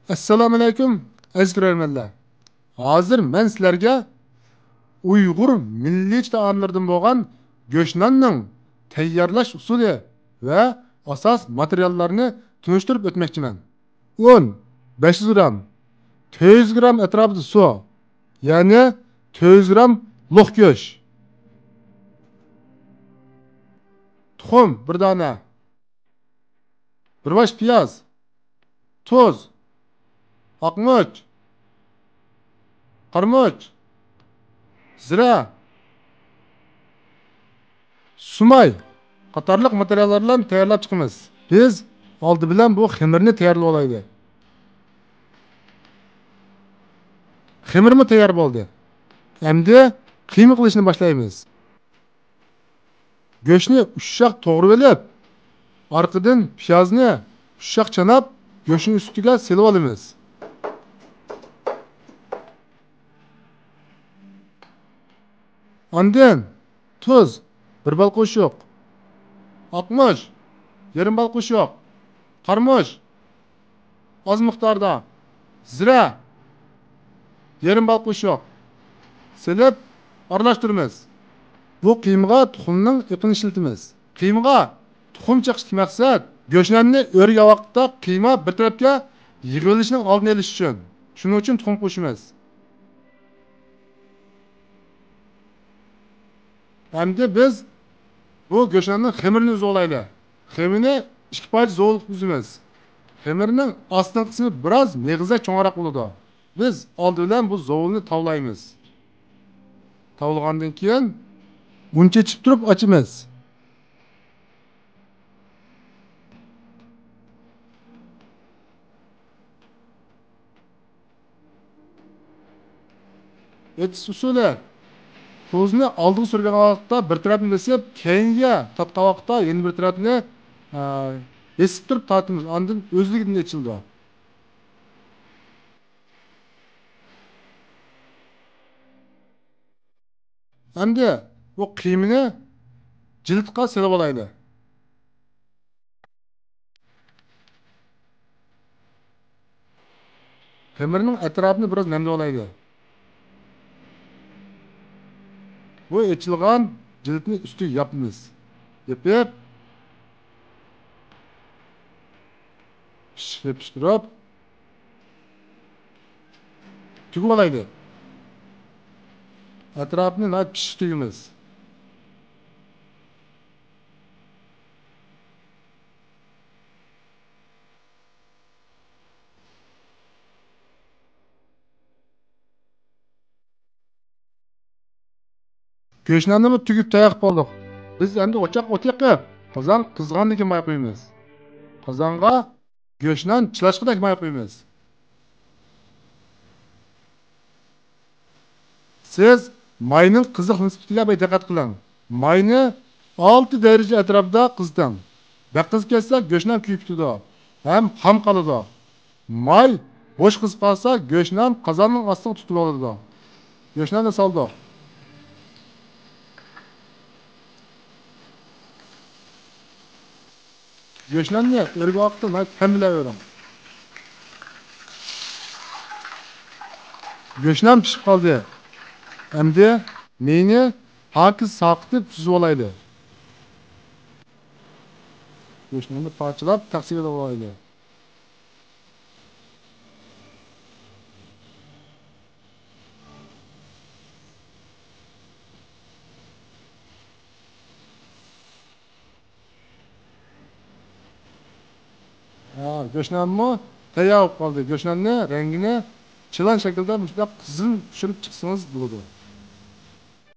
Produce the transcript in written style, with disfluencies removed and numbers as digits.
Assalomu alaykum, aziz ko'rarmanlar. Hozir men sizlarga Uyg'ur milliy taomlaridan bo'lgan go'shtnonning tayyorlash usuli va asos materiallarini tunishtirib o'tmoqchiman. Un 500 gram, 400 gram atrofida suv, ya'ni 400 gram luq go'sht, tuxum bir dona, bir bosh piyoz, tuz, oqmuch, qarmoch, zira, sumay qatorliq materiallardan tayyorlab chiqamiz. Biz oldi bilan bu xamirni tayyorlab olaylik. Xamirimiz tayyor bo'ldi. Endi qiyma qilishni boshlaymiz. Go'shtni ushoq to'g'rab olib, orqadan piyozni ushoq chanab, go'shtning ustiga selib olamiz. Ondan tuz bir bal qo'shiq, oqmush yarim bal qo'shiq, qarmosh oz miqdorda, zira yarim bal qo'shiq selib aralashtiramiz. Bu qiymaga tuxumning ipini ishlatamiz. Qiymaga tuxum chiqish maqsad go'shtlarni o'rgan vaqtda qiyma bir tarafga yig'ilishining oldini olish uchun. Shuning uchun tuxum qo'shamiz. Endi biz bu go'shtlarning xamirini uzib olaylik. Xamirni 2 zo'l uzamiz. Xamirning ostki qismi biroz meg'izda cho'ngroq bo'ladi. Biz oldindan bu zo'lni tovlaymiz. Tovlagandan keyin uncha chip turib ochamiz. Etish usuli tuzni oldiga surgan vaqtda bir tarafini besib, keyingi tatgan vaqtda yana bir tarafini besib turib tortamiz. Ondan o'zligidan ichildi. Endi bu qiymini jildga selib olaylik. Xamirning atrofini biroz namlab olaylik. Bu ichilgan jildni ustiga yopamiz. Yapib pishirib tugib olaylik. Atrofini pishiq tugimiz. Go'shtlarni tugib tayyor qildik. Biz endi o'choq o't yoqib, qozon qizg'andan keyin may qo'yamiz. Qozonga go'shtdan chilashqidek may qo'yamiz. Siz mayning qiziq nisbatiga diqqat qiling. Mayni 6 daraja atrofida qiziting. Baqiz ketsa go'shtdan kuyib ketadi. Ham xom qoladi. May bo'sh qizib qolsa go'shtdan qozonning ostiga tutib oladi. Go'shtni soldik. Go'shtlarni o'rgoqda ta'minlayvering. Go'shtlar pishib qoldi. Endi meni hokiz saqitib suzib olaydi. Go'shtlarni parchalab taqsim qilib olaydi. Go'shtlarni tayyor qilib qoldi. Go'shtlarni rangini chilan shaklda mutlaq qizil tushirib chiqsangiz bo'ladi.